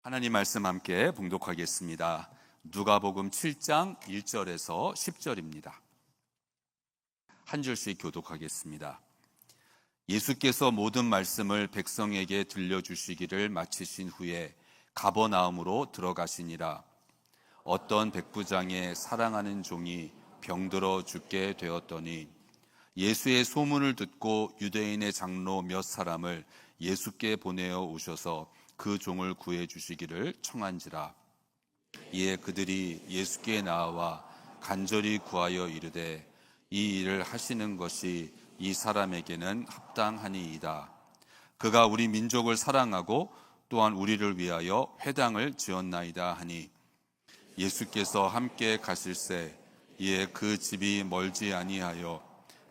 하나님 말씀 함께 봉독하겠습니다. 누가복음 7장 1절에서 10절입니다. 한 줄씩 교독하겠습니다. 예수께서 모든 말씀을 백성에게 들려주시기를 마치신 후에 가버나움으로 들어가시니라. 어떤 백부장의 사랑하는 종이 병들어 죽게 되었더니 예수의 소문을 듣고 유대인의 장로 몇 사람을 예수께 보내어 오셔서 그 종을 구해 주시기를 청한지라. 이에 그들이 예수께 나와 간절히 구하여 이르되 이 일을 하시는 것이 이 사람에게는 합당하니이다. 그가 우리 민족을 사랑하고 또한 우리를 위하여 회당을 지었나이다 하니 예수께서 함께 가실새 이에 그 집이 멀지 아니하여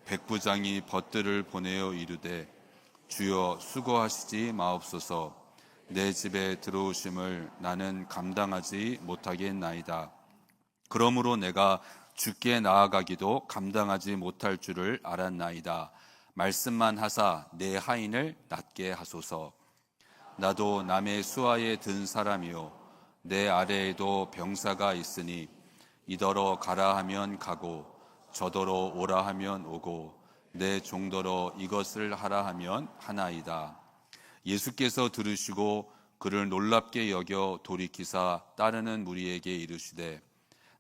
백부장이 벗들을 보내어 이르되 주여 수고하시지 마옵소서. 내 집에 들어오심을 나는 감당하지 못하겠나이다. 그러므로 내가 주께 나아가기도 감당하지 못할 줄을 알았나이다. 말씀만 하사 내 하인을 낫게 하소서. 나도 남의 수하에 든 사람이요 내 아래에도 병사가 있으니 이더러 가라 하면 가고 저더러 오라 하면 오고 내 종더러 이것을 하라 하면 하나이다. 예수께서 들으시고 그를 놀랍게 여겨 돌이키사 따르는 무리에게 이르시되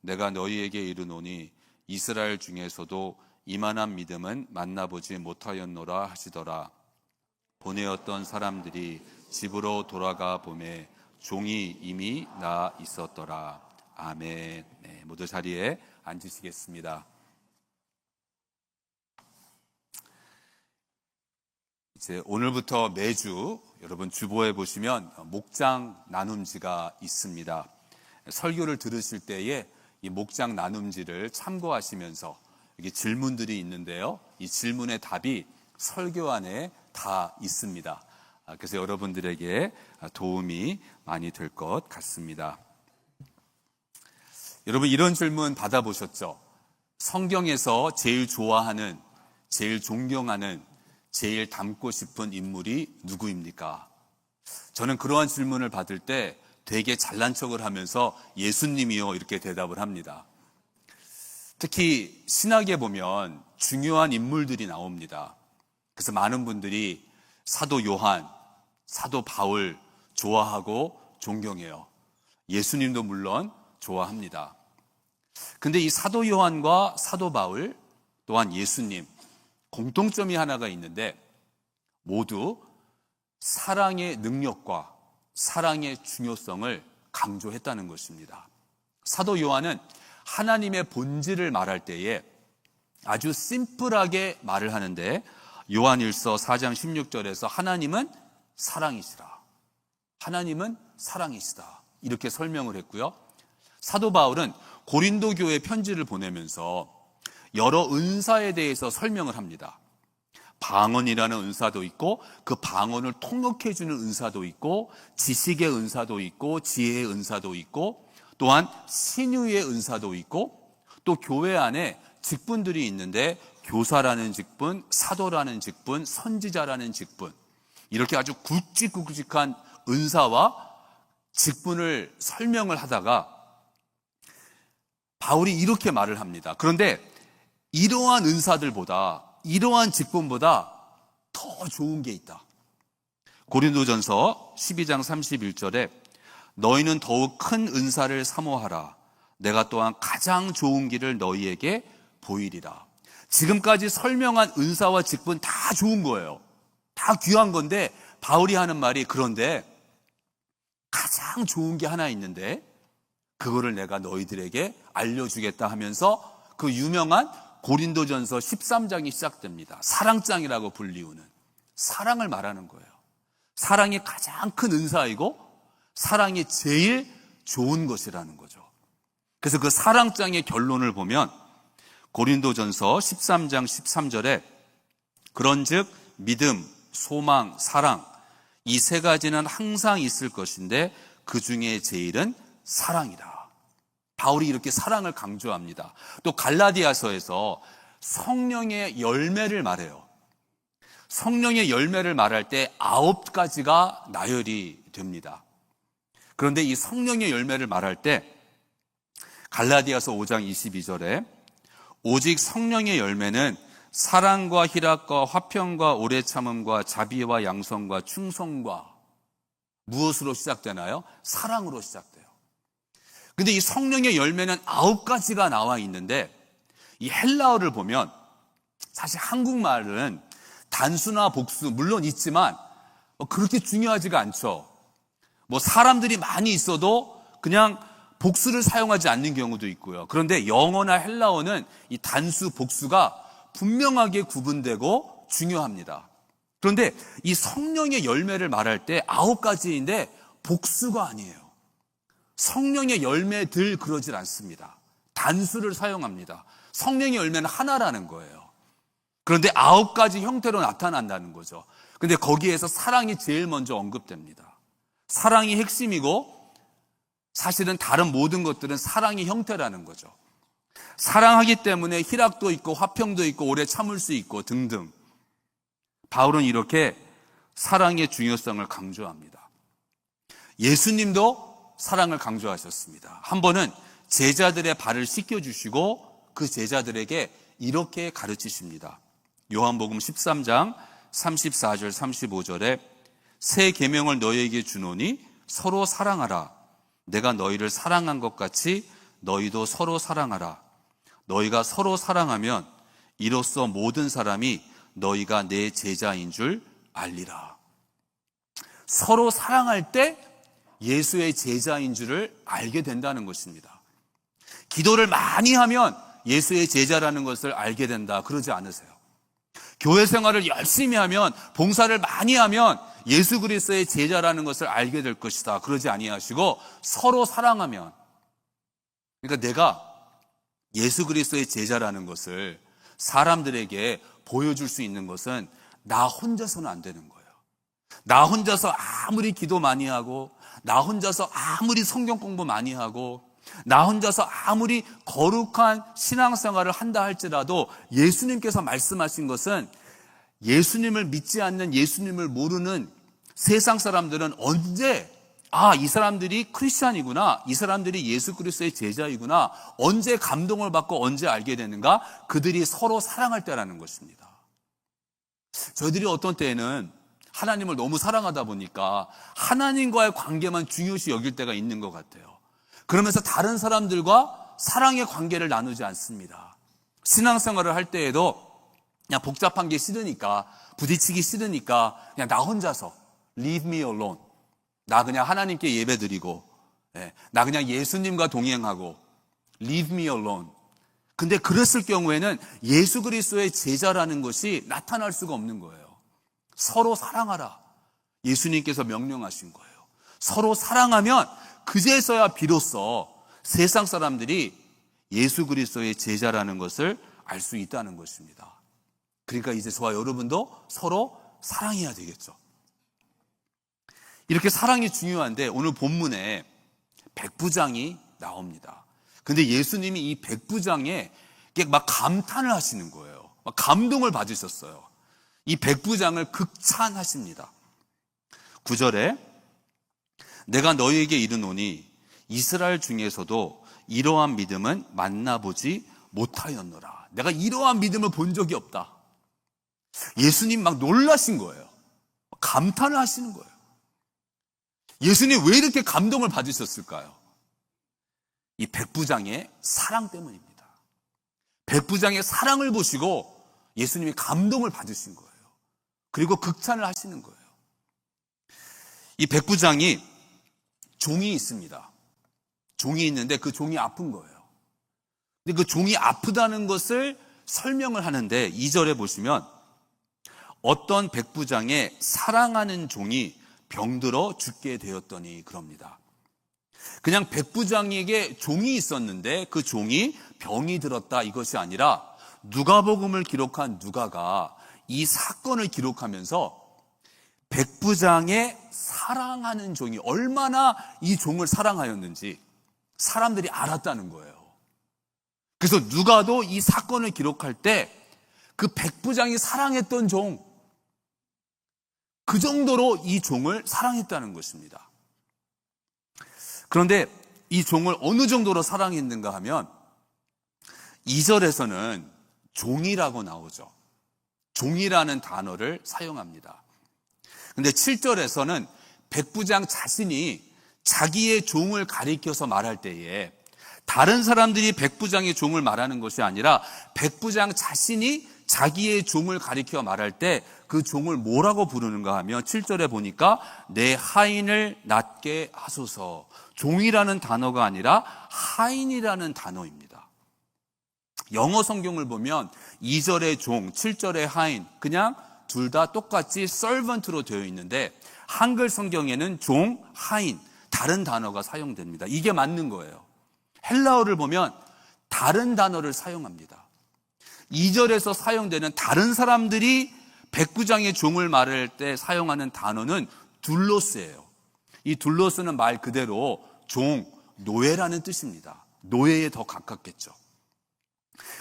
내가 너희에게 이르노니 이스라엘 중에서도 이만한 믿음은 만나보지 못하였노라 하시더라. 보내었던 사람들이 집으로 돌아가 보매 종이 이미 나 있었더라. 아멘. 네, 모두 자리에 앉으시겠습니다. 이제 오늘부터 매주 여러분 주보에 보시면 목장 나눔지가 있습니다. 설교를 들으실 때에 이 목장 나눔지를 참고하시면서 이게 질문들이 있는데요. 이 질문의 답이 설교 안에 다 있습니다. 그래서 여러분들에게 도움이 많이 될 것 같습니다. 여러분 이런 질문 받아보셨죠? 성경에서 제일 좋아하는, 제일 존경하는, 제일 닮고 싶은 인물이 누구입니까? 저는 그러한 질문을 받을 때 되게 잘난 척을 하면서 예수님이요 이렇게 대답을 합니다. 특히 신학에 보면 중요한 인물들이 나옵니다. 그래서 많은 분들이 사도 요한, 사도 바울 좋아하고 존경해요. 예수님도 물론 좋아합니다. 근데 이 사도 요한과 사도 바울 또한 예수님 공통점이 하나가 있는데 모두 사랑의 능력과 사랑의 중요성을 강조했다는 것입니다. 사도 요한은 하나님의 본질을 말할 때에 아주 심플하게 말을 하는데 요한일서 4장 16절에서 하나님은 사랑이시라. 하나님은 사랑이시다. 이렇게 설명을 했고요. 사도 바울은 고린도 교회 편지를 보내면서 여러 은사에 대해서 설명을 합니다. 방언이라는 은사도 있고 그 방언을 통역해주는 은사도 있고 지식의 은사도 있고 지혜의 은사도 있고 또한 신유의 은사도 있고 또 교회 안에 직분들이 있는데 교사라는 직분, 사도라는 직분, 선지자라는 직분 이렇게 아주 굵직굵직한 은사와 직분을 설명을 하다가 바울이 이렇게 말을 합니다. 그런데 이러한 은사들보다 이러한 직분보다 더 좋은 게 있다. 고린도전서 12장 31절에 너희는 더욱 큰 은사를 사모하라. 내가 또한 가장 좋은 길을 너희에게 보이리라. 지금까지 설명한 은사와 직분 다 좋은 거예요. 다 귀한 건데 바울이 하는 말이 그런데 가장 좋은 게 하나 있는데 그거를 내가 너희들에게 알려주겠다 하면서 그 유명한 고린도전서 13장이 시작됩니다. 사랑장이라고 불리우는 사랑을 말하는 거예요. 사랑이 가장 큰 은사이고 사랑이 제일 좋은 것이라는 거죠. 그래서 그 사랑장의 결론을 보면 고린도전서 13장 13절에 그런즉 믿음, 소망, 사랑 이 세 가지는 항상 있을 것인데 그 중에 제일은 사랑이다. 바울이 이렇게 사랑을 강조합니다. 또 갈라디아서에서 성령의 열매를 말해요. 성령의 열매를 말할 때 9가지가 나열이 됩니다. 그런데 이 성령의 열매를 말할 때 갈라디아서 5장 22절에 오직 성령의 열매는 사랑과 희락과 화평과 오래 참음과 자비와 양성과 충성과 무엇으로 시작되나요? 사랑으로 시작돼요. 근데 이 성령의 열매는 9가지가 나와 있는데 이 헬라어를 보면 사실 한국말은 단수나 복수 물론 있지만 그렇게 중요하지가 않죠. 사람들이 많이 있어도 그냥 복수를 사용하지 않는 경우도 있고요. 그런데 영어나 헬라어는 이 단수, 복수가 분명하게 구분되고 중요합니다. 그런데 이 성령의 열매를 말할 때 9가지인데 복수가 아니에요. 성령의 열매들 그러질 않습니다. 단수를 사용합니다. 성령의 열매는 하나라는 거예요. 그런데 9가지 형태로 나타난다는 거죠. 근데 거기에서 사랑이 제일 먼저 언급됩니다. 사랑이 핵심이고 사실은 다른 모든 것들은 사랑의 형태라는 거죠. 사랑하기 때문에 희락도 있고 화평도 있고 오래 참을 수 있고 등등. 바울은 이렇게 사랑의 중요성을 강조합니다. 예수님도 사랑을 강조하셨습니다. 한 번은 제자들의 발을 씻겨주시고 그 제자들에게 이렇게 가르치십니다. 요한복음 13장 34절 35절에 새 계명을 너희에게 주노니 서로 사랑하라. 내가 너희를 사랑한 것 같이 너희도 서로 사랑하라. 너희가 서로 사랑하면 이로써 모든 사람이 너희가 내 제자인 줄 알리라. 서로 사랑할 때 예수의 제자인 줄을 알게 된다는 것입니다. 기도를 많이 하면 예수의 제자라는 것을 알게 된다. 그러지 않으세요? 교회 생활을 열심히 하면, 봉사를 많이 하면 예수 그리스도의 제자라는 것을 알게 될 것이다. 그러지 아니하시고 서로 사랑하면, 그러니까 내가 예수 그리스도의 제자라는 것을 사람들에게 보여줄 수 있는 것은 나 혼자서는 안 되는 거예요. 나 혼자서 아무리 기도 많이 하고, 나 혼자서 아무리 성경 공부 많이 하고, 나 혼자서 아무리 거룩한 신앙생활을 한다 할지라도 예수님께서 말씀하신 것은 예수님을 믿지 않는, 예수님을 모르는 세상 사람들은 언제 이 사람들이 크리스찬이구나, 이 사람들이 예수 그리스도의 제자이구나, 언제 감동을 받고 언제 알게 되는가? 그들이 서로 사랑할 때라는 것입니다. 저희들이 어떤 때에는 하나님을 너무 사랑하다 보니까 하나님과의 관계만 중요시 여길 때가 있는 것 같아요. 그러면서 다른 사람들과 사랑의 관계를 나누지 않습니다. 신앙생활을 할 때에도 그냥 복잡한 게 싫으니까, 부딪히기 싫으니까 그냥 나 혼자서 leave me alone. 나 그냥 하나님께 예배드리고, 나 그냥 예수님과 동행하고 leave me alone. 근데 그랬을 경우에는 예수 그리스도의 제자라는 것이 나타날 수가 없는 거예요. 서로 사랑하라. 예수님께서 명령하신 거예요. 서로 사랑하면 그제서야 비로소 세상 사람들이 예수 그리스도의 제자라는 것을 알 수 있다는 것입니다. 그러니까 이제 저와 여러분도 서로 사랑해야 되겠죠. 이렇게 사랑이 중요한데 오늘 본문에 백부장이 나옵니다. 근데 예수님이 이 백부장에 막 감탄을 하시는 거예요. 막 감동을 받으셨어요. 이 백부장을 극찬하십니다. 9절에 내가 너희에게 이르노니 이스라엘 중에서도 이러한 믿음은 만나보지 못하였노라. 내가 이러한 믿음을 본 적이 없다. 예수님 막 놀라신 거예요. 감탄을 하시는 거예요. 예수님 왜 이렇게 감동을 받으셨을까요? 이 백부장의 사랑 때문입니다. 백부장의 사랑을 보시고 예수님이 감동을 받으신 거예요. 그리고 극찬을 하시는 거예요. 이 백부장이 종이 있습니다. 종이 있는데 그 종이 아픈 거예요. 근데 그 종이 아프다는 것을 설명을 하는데 2절에 보시면 어떤 백부장의 사랑하는 종이 병들어 죽게 되었더니 그럽니다. 그냥 백부장에게 종이 있었는데 그 종이 병이 들었다 이것이 아니라 누가복음을 기록한 누가가 이 사건을 기록하면서 백부장의 사랑하는 종이 얼마나 이 종을 사랑하였는지 사람들이 알았다는 거예요. 그래서 누가도 이 사건을 기록할 때 그 백부장이 사랑했던 종, 그 정도로 이 종을 사랑했다는 것입니다. 그런데 이 종을 어느 정도로 사랑했는가 하면 2절에서는 종이라고 나오죠. 종이라는 단어를 사용합니다. 근데 7절에서는 백부장 자신이 자기의 종을 가리켜서 말할 때에 다른 사람들이 백부장의 종을 말하는 것이 아니라 백부장 자신이 자기의 종을 가리켜 말할 때 그 종을 뭐라고 부르는가 하면 7절에 보니까 내 하인을 낫게 하소서. 종이라는 단어가 아니라 하인이라는 단어입니다. 영어 성경을 보면 2절의 종, 7절의 하인, 그냥 둘 다 똑같이 servant로 되어 있는데 한글 성경에는 종, 하인, 다른 단어가 사용됩니다. 이게 맞는 거예요. 헬라어를 보면 다른 단어를 사용합니다. 2절에서 사용되는 다른 사람들이 백부장의 종을 말할 때 사용하는 단어는 둘로스예요. 이 둘로스는 말 그대로 종, 노예라는 뜻입니다. 노예에 더 가깝겠죠.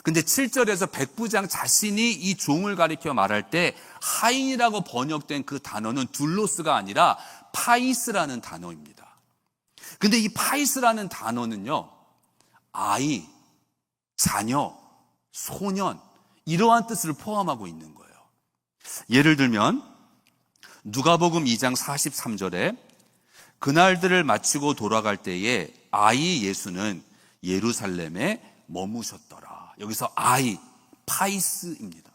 근데 7절에서 백부장 자신이 이 종을 가리켜 말할 때 하인이라고 번역된 그 단어는 둘로스가 아니라 파이스라는 단어입니다. 근데 이 파이스라는 단어는요, 아이, 자녀, 소년, 이러한 뜻을 포함하고 있는 거예요. 예를 들면 누가복음 2장 43절에 그날들을 마치고 돌아갈 때에 아이 예수는 예루살렘에 머무셨더라. 여기서 아이, 파이스입니다.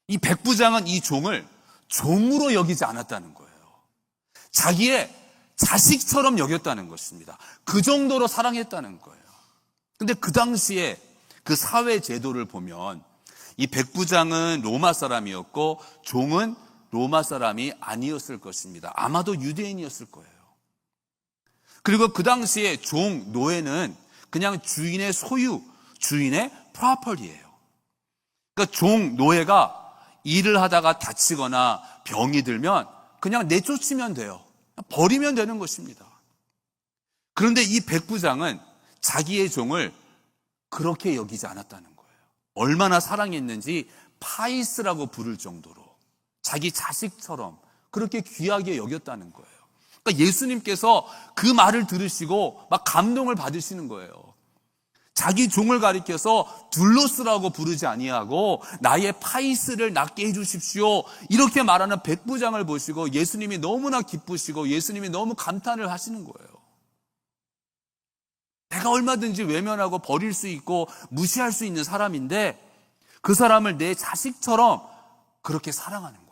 이 백부장은 이 종을 종으로 여기지 않았다는 거예요. 자기의 자식처럼 여겼다는 것입니다. 그 정도로 사랑했다는 거예요. 근데 그 당시에 그 사회 제도를 보면 이 백부장은 로마 사람이었고 종은 로마 사람이 아니었을 것입니다. 아마도 유대인이었을 거예요. 그리고 그 당시에 종, 노예는 그냥 주인의 소유, 주인의 프로퍼티예요. 그러니까 종, 노예가 일을 하다가 다치거나 병이 들면 그냥 내쫓으면 돼요. 버리면 되는 것입니다. 그런데 이 백부장은 자기의 종을 그렇게 여기지 않았다는 거예요. 얼마나 사랑했는지 파이스라고 부를 정도로 자기 자식처럼 그렇게 귀하게 여겼다는 거예요. 그러니까 예수님께서 그 말을 들으시고 막 감동을 받으시는 거예요. 자기 종을 가리켜서 둘로스라고 부르지 아니하고 나의 파이스를 낫게 해주십시오, 이렇게 말하는 백부장을 보시고 예수님이 너무나 기쁘시고 예수님이 너무 감탄을 하시는 거예요. 내가 얼마든지 외면하고 버릴 수 있고 무시할 수 있는 사람인데 그 사람을 내 자식처럼 그렇게 사랑하는 거예요.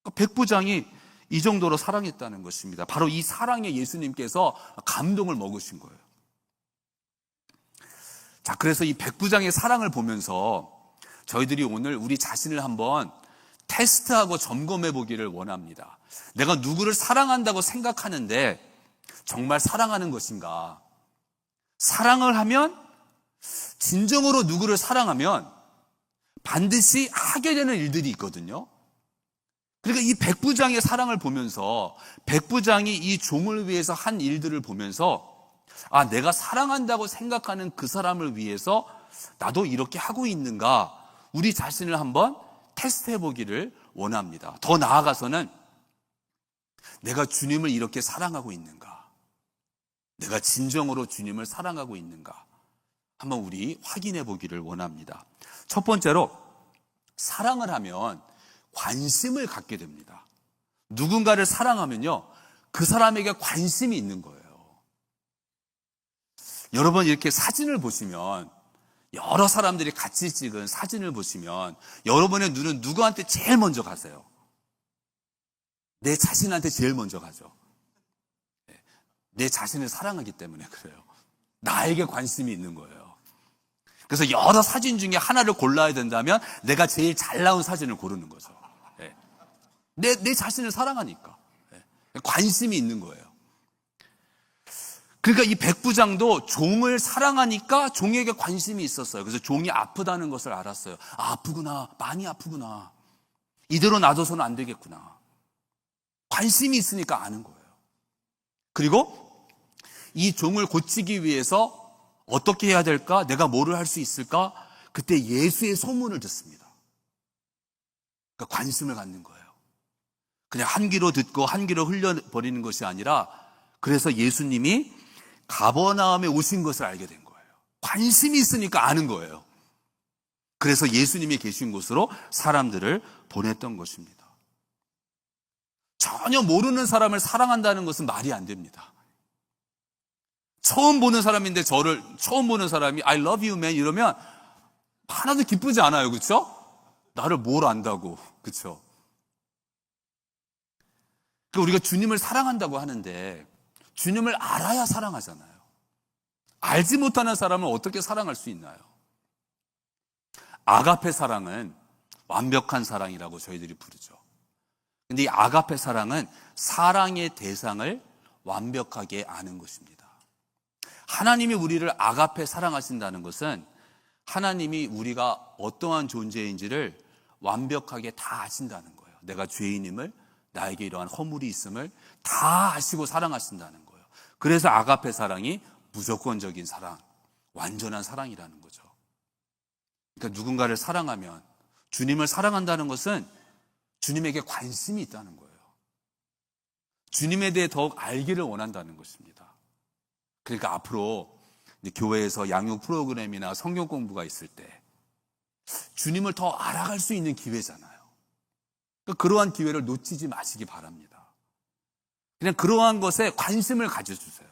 그러니까 백부장이 이 정도로 사랑했다는 것입니다. 바로 이 사랑에 예수님께서 감동을 먹으신 거예요. 자, 그래서 이 백부장의 사랑을 보면서 저희들이 오늘 우리 자신을 한번 테스트하고 점검해 보기를 원합니다. 내가 누구를 사랑한다고 생각하는데 정말 사랑하는 것인가? 사랑을 하면, 진정으로 누구를 사랑하면 반드시 하게 되는 일들이 있거든요. 그러니까 이 백부장의 사랑을 보면서 백부장이 이 종을 위해서 한 일들을 보면서 아, 내가 사랑한다고 생각하는 그 사람을 위해서 나도 이렇게 하고 있는가, 우리 자신을 한번 테스트해 보기를 원합니다. 더 나아가서는 내가 주님을 이렇게 사랑하고 있는가, 내가 진정으로 주님을 사랑하고 있는가, 한번 우리 확인해 보기를 원합니다. 첫 번째로, 사랑을 하면 관심을 갖게 됩니다. 누군가를 사랑하면요, 그 사람에게 관심이 있는 거예요. 여러분, 이렇게 사진을 보시면, 여러 사람들이 같이 찍은 사진을 보시면 여러분의 눈은 누구한테 제일 먼저 가세요? 내 자신한테 제일 먼저 가죠. 내 자신을 사랑하기 때문에 그래요. 나에게 관심이 있는 거예요. 그래서 여러 사진 중에 하나를 골라야 된다면 내가 제일 잘 나온 사진을 고르는 거죠. 내 자신을 사랑하니까. 관심이 있는 거예요. 그러니까 이 백부장도 종을 사랑하니까 종에게 관심이 있었어요. 그래서 종이 아프다는 것을 알았어요. 아, 아프구나. 많이 아프구나. 이대로 놔둬서는 안 되겠구나. 관심이 있으니까 아는 거예요. 그리고 이 종을 고치기 위해서 어떻게 해야 될까? 내가 뭐를 할 수 있을까? 그때 예수의 소문을 듣습니다. 그러니까 관심을 갖는 거예요. 그냥 한 귀로 듣고 한 귀로 흘려버리는 것이 아니라 그래서 예수님이 가버나움에 오신 것을 알게 된 거예요. 관심이 있으니까 아는 거예요. 그래서 예수님이 계신 곳으로 사람들을 보냈던 것입니다. 전혀 모르는 사람을 사랑한다는 것은 말이 안 됩니다. 처음 보는 사람인데 저를 처음 보는 사람이 I love you man 이러면 하나도 기쁘지 않아요. 그렇죠? 나를 뭘 안다고. 그렇죠? 그러니까 우리가 주님을 사랑한다고 하는데 주님을 알아야 사랑하잖아요. 알지 못하는 사람을 어떻게 사랑할 수 있나요? 아가페 사랑은 완벽한 사랑이라고 저희들이 부르죠. 근데 이 아가페 사랑은 사랑의 대상을 완벽하게 아는 것입니다. 하나님이 우리를 아가페 사랑하신다는 것은 하나님이 우리가 어떠한 존재인지를 완벽하게 다 아신다는 거예요. 내가 죄인임을, 나에게 이러한 허물이 있음을 다 아시고 사랑하신다는 거예요. 그래서 아가페 사랑이 무조건적인 사랑, 완전한 사랑이라는 거죠. 그러니까 누군가를 사랑하면, 주님을 사랑한다는 것은 주님에게 관심이 있다는 거예요. 주님에 대해 더욱 알기를 원한다는 것입니다. 그러니까 앞으로 교회에서 양육 프로그램이나 성경 공부가 있을 때 주님을 더 알아갈 수 있는 기회잖아요. 그러니까 그러한 기회를 놓치지 마시기 바랍니다. 그냥 그러한 것에 관심을 가져주세요.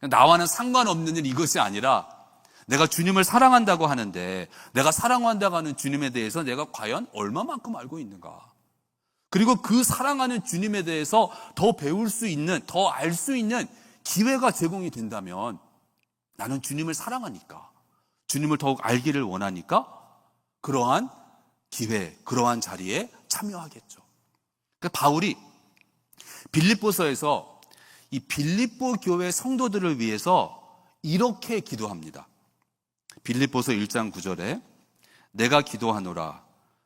나와는 상관없는 일 이것이 아니라 내가 주님을 사랑한다고 하는데 내가 사랑한다고 하는 주님에 대해서 내가 과연 얼마만큼 알고 있는가? 그리고 그 사랑하는 주님에 대해서 더 배울 수 있는, 더 알 수 있는 기회가 제공이 된다면 나는 주님을 사랑하니까, 주님을 더욱 알기를 원하니까 그러한 기회, 그러한 자리에 참여하겠죠. 그러니까 바울이 빌립보서에서 이 빌립보 교회 성도들을 위해서 이렇게 기도합니다. 빌립보서 1장 9절에 내가 기도하노라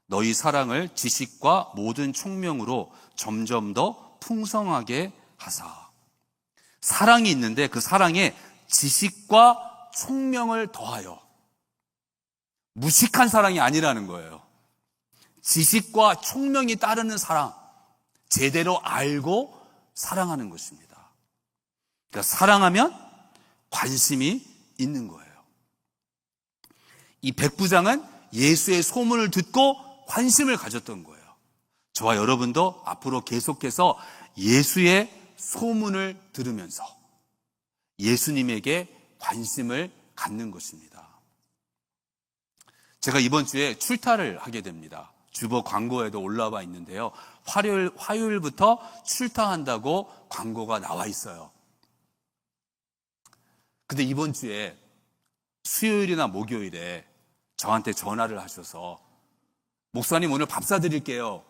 너희 사랑을 지식과 모든 총명으로 점점 더 풍성하게 하사. 사랑이 있는데 그 사랑에 지식과 총명을 더하여. 무식한 사랑이 아니라는 거예요. 지식과 총명이 따르는 사랑, 제대로 알고 사랑하는 것입니다. 그러니까 사랑하면 관심이 있는 거예요. 이 백부장은 예수의 소문을 듣고 관심을 가졌던 거예요. 저와 여러분도 앞으로 계속해서 예수의 소문을 들으면서 예수님에게 관심을 갖는 것입니다. 제가 이번 주에 출타를 하게 됩니다. 주보 광고에도 올라와 있는데요. 화요일부터 출타한다고 광고가 나와 있어요. 근데 이번 주에 수요일이나 목요일에 저한테 전화를 하셔서 목사님 오늘 밥 사드릴게요.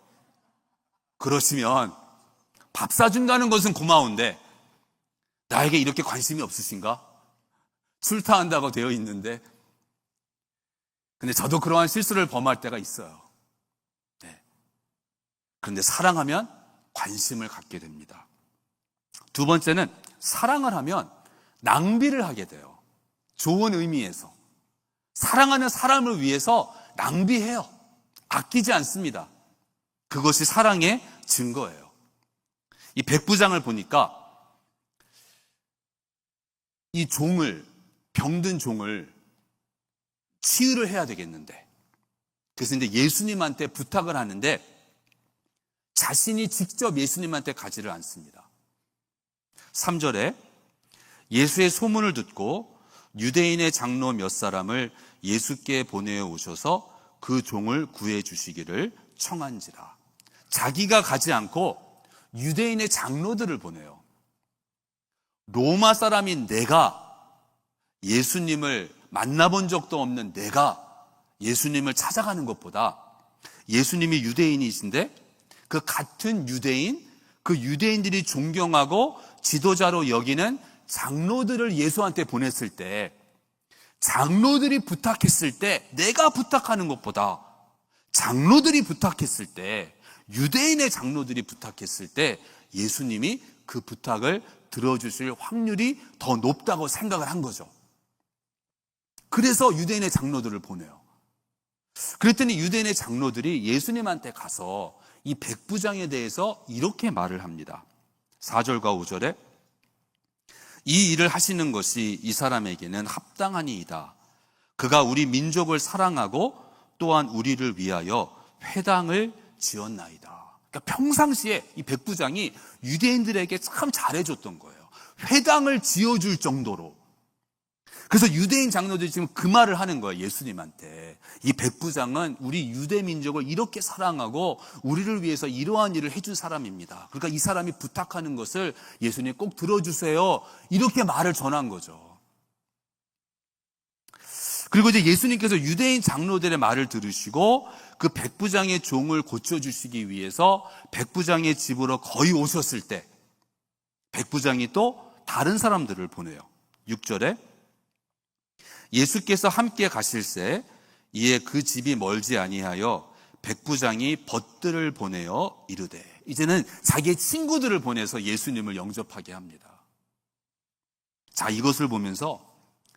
그러시면 밥 사준다는 것은 고마운데 나에게 이렇게 관심이 없으신가? 출타한다고 되어 있는데. 근데 저도 그러한 실수를 범할 때가 있어요. 네. 그런데 사랑하면 관심을 갖게 됩니다. 두 번째는 사랑을 하면 낭비를 하게 돼요. 좋은 의미에서. 사랑하는 사람을 위해서 낭비해요. 아끼지 않습니다. 그것이 사랑의 증거예요. 이 백부장을 보니까 이 종을, 병든 종을 치유를 해야 되겠는데, 그래서 이제 예수님한테 부탁을 하는데 자신이 직접 예수님한테 가지를 않습니다. 3절에 예수의 소문을 듣고 유대인의 장로 몇 사람을 예수께 보내어 오셔서 그 종을 구해 주시기를 청한지라. 자기가 가지 않고 유대인의 장로들을 보내요. 로마 사람인 내가, 예수님을 만나본 적도 없는 내가 예수님을 찾아가는 것보다 예수님이 유대인이신데 그 같은 유대인, 그 유대인들이 존경하고 지도자로 여기는 장로들을 예수한테 보냈을 때, 장로들이 부탁했을 때, 내가 부탁하는 것보다 장로들이 부탁했을 때, 유대인의 장로들이 부탁했을 때 예수님이 그 부탁을 들어주실 확률이 더 높다고 생각을 한 거죠. 그래서 유대인의 장로들을 보내요. 그랬더니 유대인의 장로들이 예수님한테 가서 이 백부장에 대해서 이렇게 말을 합니다. 4절과 5절에 이 일을 하시는 것이 이 사람에게는 합당하니이다. 그가 우리 민족을 사랑하고 또한 우리를 위하여 회당을 지었나이다. 그러니까 평상시에 이 백부장이 유대인들에게 참 잘해줬던 거예요. 회당을 지어줄 정도로. 그래서 유대인 장로들이 지금 그 말을 하는 거예요. 예수님한테. 이 백부장은 우리 유대 민족을 이렇게 사랑하고 우리를 위해서 이러한 일을 해준 사람입니다. 그러니까 이 사람이 부탁하는 것을 예수님 꼭 들어주세요. 이렇게 말을 전한 거죠. 그리고 이제 예수님께서 유대인 장로들의 말을 들으시고 그 백부장의 종을 고쳐주시기 위해서 백부장의 집으로 거의 오셨을 때 백부장이 또 다른 사람들을 보내요. 6절에 예수께서 함께 가실새 이에 그 집이 멀지 아니하여 백부장이 벗들을 보내어 이르되, 이제는 자기의 친구들을 보내서 예수님을 영접하게 합니다. 자, 이것을 보면서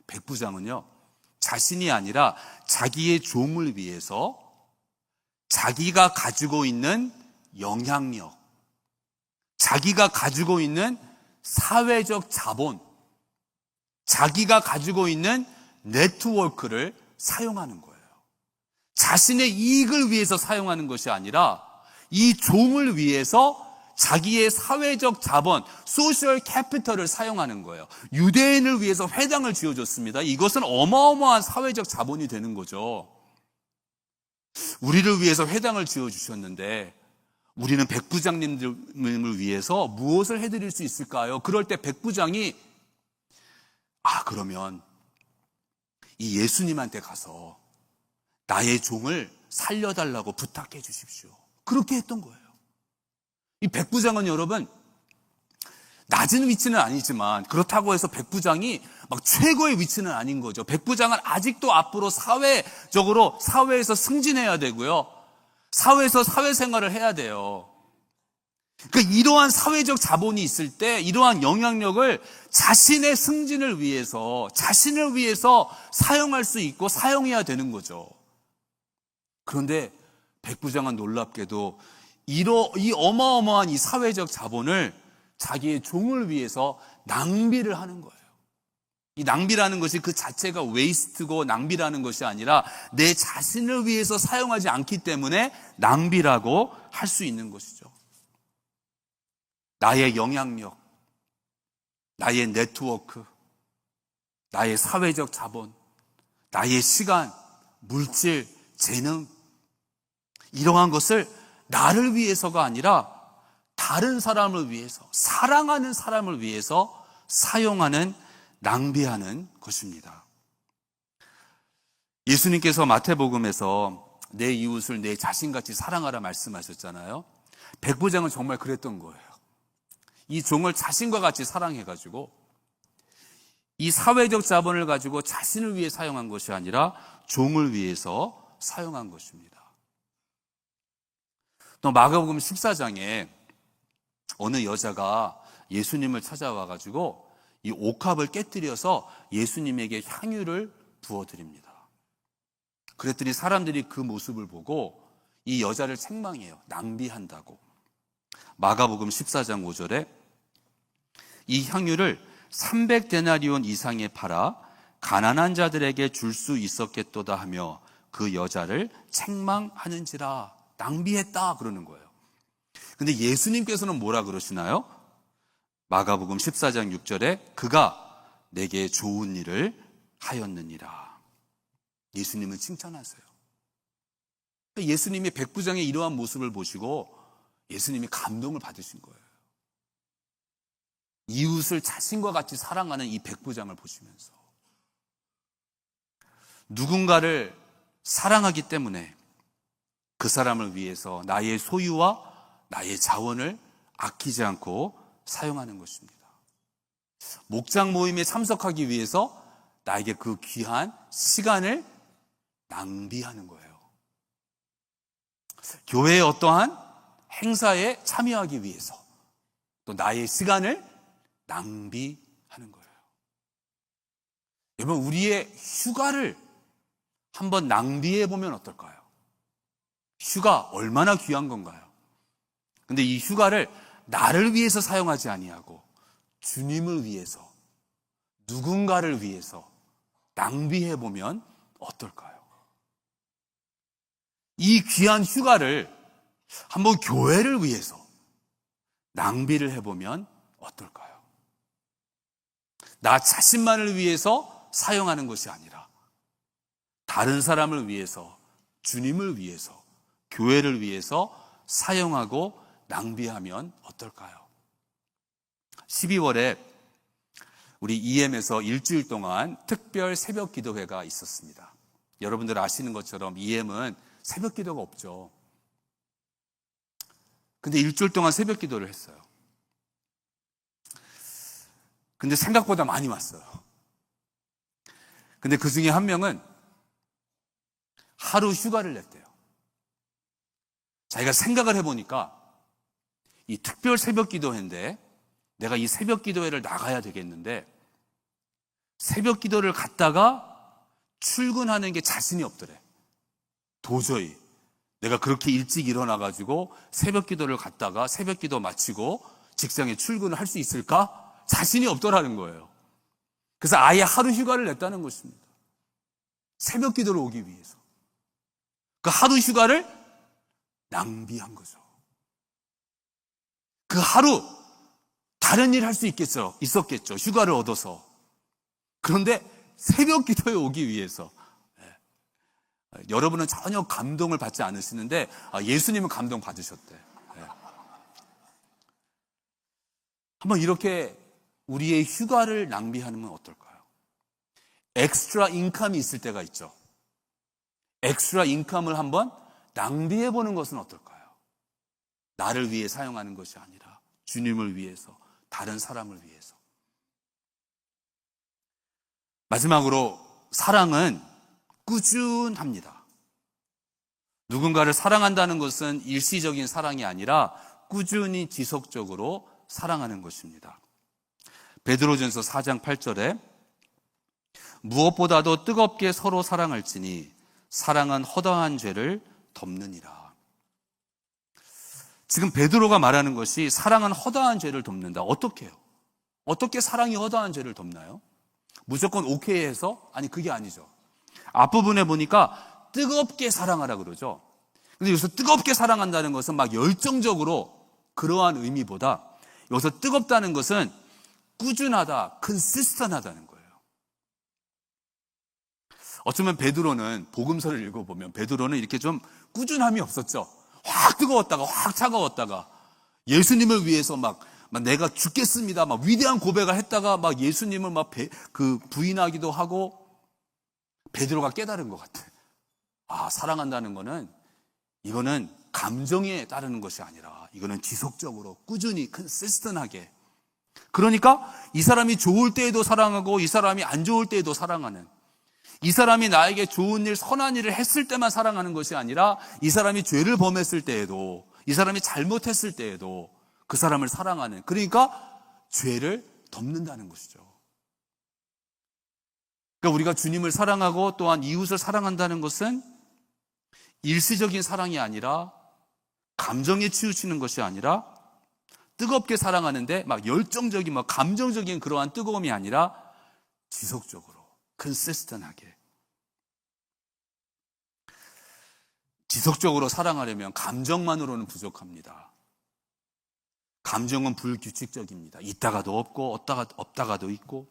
백부장은요, 자신이 아니라 자기의 종을 위해서 자기가 가지고 있는 영향력, 자기가 가지고 있는 사회적 자본, 자기가 가지고 있는 네트워크를 사용하는 거예요. 자신의 이익을 위해서 사용하는 것이 아니라 이 종을 위해서 자기의 사회적 자본, 소셜 캐피털을 사용하는 거예요. 유대인을 위해서 회당을 지어줬습니다. 이것은 어마어마한 사회적 자본이 되는 거죠. 우리를 위해서 회당을 지어주셨는데 우리는 백부장님을 위해서 무엇을 해드릴 수 있을까요? 그럴 때 백부장이 그러면 이 예수님한테 가서 나의 종을 살려달라고 부탁해 주십시오. 그렇게 했던 거예요. 이 백부장은 여러분 낮은 위치는 아니지만 그렇다고 해서 백부장이 막 최고의 위치는 아닌 거죠. 백부장은 아직도 앞으로 사회적으로 사회에서 승진해야 되고요. 사회에서 사회생활을 해야 돼요. 그러니까 이러한 사회적 자본이 있을 때 이러한 영향력을 자신의 승진을 위해서, 자신을 위해서 사용할 수 있고 사용해야 되는 거죠. 그런데 백부장은 놀랍게도 이 어마어마한 이 사회적 자본을 자기의 종을 위해서 낭비를 하는 거예요. 이 낭비라는 것이 그 자체가 웨이스트고 낭비라는 것이 아니라 내 자신을 위해서 사용하지 않기 때문에 낭비라고 할 수 있는 것이죠. 나의 영향력, 나의 네트워크, 나의 사회적 자본, 나의 시간, 물질, 재능, 이러한 것을 나를 위해서가 아니라 다른 사람을 위해서, 사랑하는 사람을 위해서 사용하는, 낭비하는 것입니다. 예수님께서 마태복음에서 내 이웃을 내 자신같이 사랑하라 말씀하셨잖아요. 백부장은 정말 그랬던 거예요. 이 종을 자신과 같이 사랑해가지고 이 사회적 자본을 가지고 자신을 위해 사용한 것이 아니라 종을 위해서 사용한 것입니다. 또 마가복음 14장에 어느 여자가 예수님을 찾아와가지고 이 옥합을 깨뜨려서 예수님에게 향유를 부어드립니다. 그랬더니 사람들이 그 모습을 보고 이 여자를 책망해요. 낭비한다고. 마가복음 14장 5절에 이 향유를 300데나리온 이상에 팔아 가난한 자들에게 줄 수 있었겠도다 하며 그 여자를 책망하는지라. 낭비했다 그러는 거예요. 근데 예수님께서는 뭐라 그러시나요? 마가복음 14장 6절에 그가 내게 좋은 일을 하였느니라. 예수님은 칭찬하세요. 예수님이 백부장의 이러한 모습을 보시고 예수님이 감동을 받으신 거예요. 이웃을 자신과 같이 사랑하는 이 백부장을 보시면서 누군가를 사랑하기 때문에 그 사람을 위해서 나의 소유와 나의 자원을 아끼지 않고 사용하는 것입니다. 목장 모임에 참석하기 위해서 나에게 그 귀한 시간을 낭비하는 거예요. 교회의 어떠한 행사에 참여하기 위해서 또 나의 시간을 낭비하는 거예요. 여러분, 우리의 휴가를 한번 낭비해 보면 어떨까요? 휴가 얼마나 귀한 건가요? 근데 이 휴가를 나를 위해서 사용하지 아니하고 주님을 위해서, 누군가를 위해서 낭비해보면 어떨까요? 이 귀한 휴가를 한번 교회를 위해서 낭비를 해보면 어떨까요? 나 자신만을 위해서 사용하는 것이 아니라 다른 사람을 위해서, 주님을 위해서, 교회를 위해서 사용하고 낭비하면 어떨까요? 12월에 우리 EM에서 일주일 동안 특별 새벽 기도회가 있었습니다. 여러분들 아시는 것처럼 EM은 새벽 기도가 없죠. 근데 일주일 동안 새벽 기도를 했어요. 근데 생각보다 많이 왔어요. 근데 그 중에 한 명은 하루 휴가를 냈대요. 자기가 생각을 해보니까 이 특별 새벽 기도회인데 내가 이 새벽 기도회를 나가야 되겠는데 새벽 기도를 갔다가 출근하는 게 자신이 없더래. 도저히 내가 그렇게 일찍 일어나가지고 새벽 기도를 갔다가 새벽 기도 마치고 직장에 출근을 할 수 있을까? 자신이 없더라는 거예요. 그래서 아예 하루 휴가를 냈다는 것입니다. 새벽 기도를 오기 위해서. 그 하루 휴가를 낭비한 거죠. 그 하루 다른 일 할 수 있었겠죠. 휴가를 얻어서. 그런데 새벽 기도에 오기 위해서. 여러분은 전혀 감동을 받지 않으시는데 예수님은 감동 받으셨대. 한번 이렇게 우리의 휴가를 낭비하면 어떨까요? 엑스트라 인컴이 있을 때가 있죠. 엑스트라 인컴을 한번 낭비해보는 것은 어떨까요? 나를 위해 사용하는 것이 아니라 주님을 위해서, 다른 사람을 위해서. 마지막으로 사랑은 꾸준합니다. 누군가를 사랑한다는 것은 일시적인 사랑이 아니라 꾸준히 지속적으로 사랑하는 것입니다. 베드로전서 4장 8절에 무엇보다도 뜨겁게 서로 사랑할지니 사랑은 허다한 죄를 덮느니라. 지금 베드로가 말하는 것이 사랑은 허다한 죄를 덮는다. 어떻게 해요? 어떻게 사랑이 허다한 죄를 덮나요? 무조건 오케이 해서? 아니, 그게 아니죠. 앞부분에 보니까 뜨겁게 사랑하라 그러죠. 근데 여기서 뜨겁게 사랑한다는 것은 막 열정적으로 그러한 의미보다 여기서 뜨겁다는 것은 꾸준하다, 컨시스턴하다는 거예요. 어쩌면 베드로는 복음서를 읽어보면 베드로는 이렇게 좀 꾸준함이 없었죠. 확 뜨거웠다가 확 차가웠다가 예수님을 위해서 막 내가 죽겠습니다 막 위대한 고백을 했다가 막 예수님을 막 부인하기도 하고. 베드로가 깨달은 것 같아. 사랑한다는 거는 이거는 감정에 따르는 것이 아니라 이거는 지속적으로 꾸준히 컨시스턴하게. 그러니까 이 사람이 좋을 때에도 사랑하고 이 사람이 안 좋을 때에도 사랑하는, 이 사람이 나에게 좋은 일, 선한 일을 했을 때만 사랑하는 것이 아니라 이 사람이 죄를 범했을 때에도, 이 사람이 잘못했을 때에도 그 사람을 사랑하는, 그러니까 죄를 덮는다는 것이죠. 그러니까 우리가 주님을 사랑하고 또한 이웃을 사랑한다는 것은 일시적인 사랑이 아니라 감정에 치우치는 것이 아니라 뜨겁게 사랑하는데 막 열정적인 감정적인 그러한 뜨거움이 아니라 지속적으로 컨시스턴하게. 지속적으로 사랑하려면 감정만으로는 부족합니다. 감정은 불규칙적입니다. 있다가도 없고 없다가도 있고.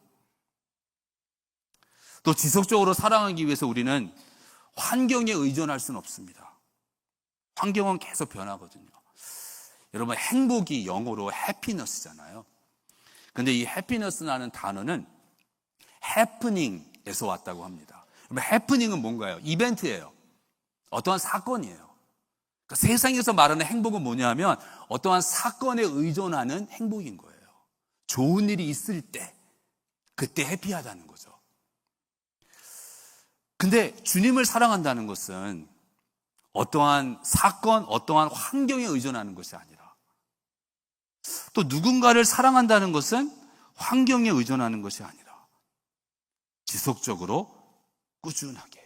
또 지속적으로 사랑하기 위해서 우리는 환경에 의존할 수는 없습니다. 환경은 계속 변하거든요. 여러분, 행복이 영어로 해피너스잖아요. 근데 이 해피너스라는 단어는 해프닝에서 왔다고 합니다. 해프닝은 뭔가요? 이벤트예요. 어떠한 사건이에요. 그러니까 세상에서 말하는 행복은 뭐냐면 어떠한 사건에 의존하는 행복인 거예요. 좋은 일이 있을 때 그때 해피하다는 거죠. 근데 주님을 사랑한다는 것은 어떠한 사건, 어떠한 환경에 의존하는 것이 아니라, 또 누군가를 사랑한다는 것은 환경에 의존하는 것이 아니라 지속적으로 꾸준하게.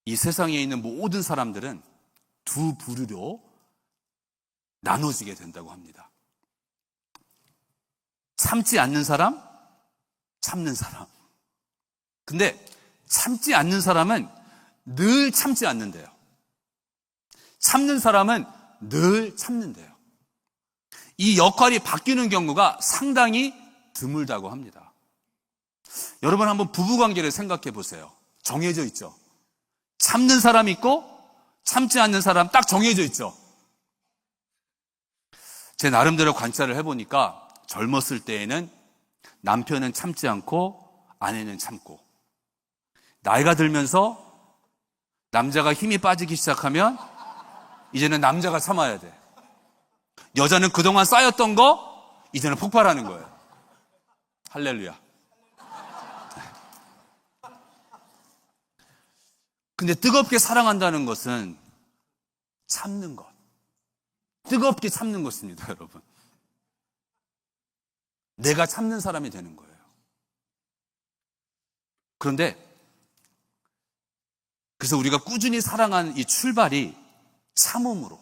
이 세상에 있는 모든 사람들은 두 부류로 나눠지게 된다고 합니다. 참지 않는 사람, 참는 사람. 근데 참지 않는 사람은 늘 참지 않는데요. 참는 사람은 늘 참는데요. 이 역할이 바뀌는 경우가 상당히 드물다고 합니다. 여러분 한번 부부관계를 생각해 보세요. 정해져 있죠. 참는 사람 있고 참지 않는 사람 딱 정해져 있죠. 제 나름대로 관찰을 해보니까 젊었을 때에는 남편은 참지 않고 아내는 참고, 나이가 들면서 남자가 힘이 빠지기 시작하면 이제는 남자가 참아야 돼. 여자는 그동안 쌓였던 거 이제는 폭발하는 거예요. 할렐루야. 근데 뜨겁게 사랑한다는 것은 참는 것. 뜨겁게 참는 것입니다, 여러분. 내가 참는 사람이 되는 거예요. 그런데 그래서 우리가 꾸준히 사랑하는 이 출발이 참음으로.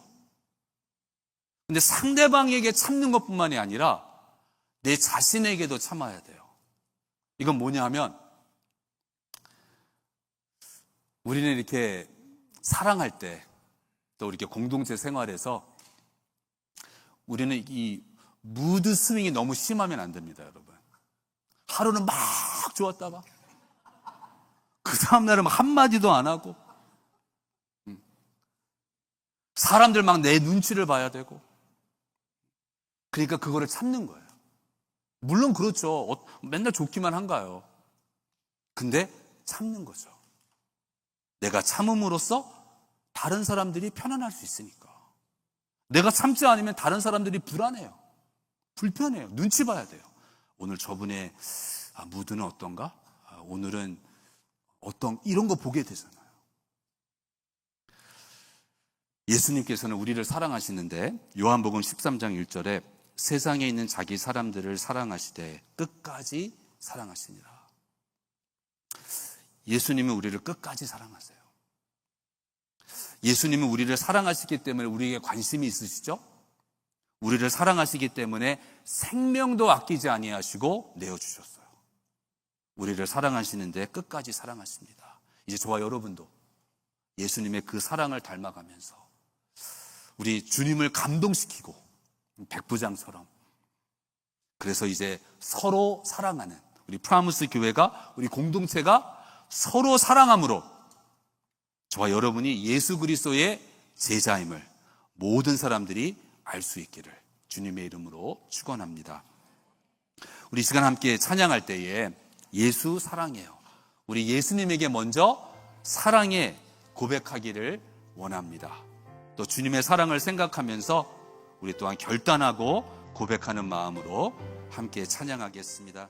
근데 상대방에게 참는 것뿐만이 아니라 내 자신에게도 참아야 돼요. 이건 뭐냐 하면 우리는 이렇게 사랑할 때 또 이렇게 공동체 생활에서 우리는 이 무드 스윙이 너무 심하면 안 됩니다, 여러분. 하루는 막 좋았다가 그 다음날은 막 한마디도 안 하고 사람들 막 내 눈치를 봐야 되고, 그러니까 그거를 참는 거예요. 물론 그렇죠. 맨날 좋기만 한가요? 근데 참는 거죠. 내가 참음으로써 다른 사람들이 편안할 수 있으니까. 내가 참지 않으면 다른 사람들이 불안해요. 불편해요. 눈치 봐야 돼요. 오늘 저분의 무드는 어떤가? 오늘은 이런 거 보게 되잖아요. 예수님께서는 우리를 사랑하시는데 요한복음 13장 1절에 세상에 있는 자기 사람들을 사랑하시되 끝까지 사랑하시니라. 예수님은 우리를 끝까지 사랑하세요. 예수님은 우리를 사랑하시기 때문에 우리에게 관심이 있으시죠? 우리를 사랑하시기 때문에 생명도 아끼지 아니하시고 내어주셨어요. 우리를 사랑하시는데 끝까지 사랑하십니다. 이제 저와 여러분도 예수님의 그 사랑을 닮아가면서 우리 주님을 감동시키고 백부장처럼, 그래서 이제 서로 사랑하는 우리 프라무스 교회가, 우리 공동체가 서로 사랑함으로 저와 여러분이 예수 그리스도의 제자임을 모든 사람들이 알 수 있기를 주님의 이름으로 축원합니다. 우리 시간 함께 찬양할 때에 예수 사랑해요, 우리 예수님에게 먼저 사랑해 고백하기를 원합니다. 또 주님의 사랑을 생각하면서 우리 또한 결단하고 고백하는 마음으로 함께 찬양하겠습니다.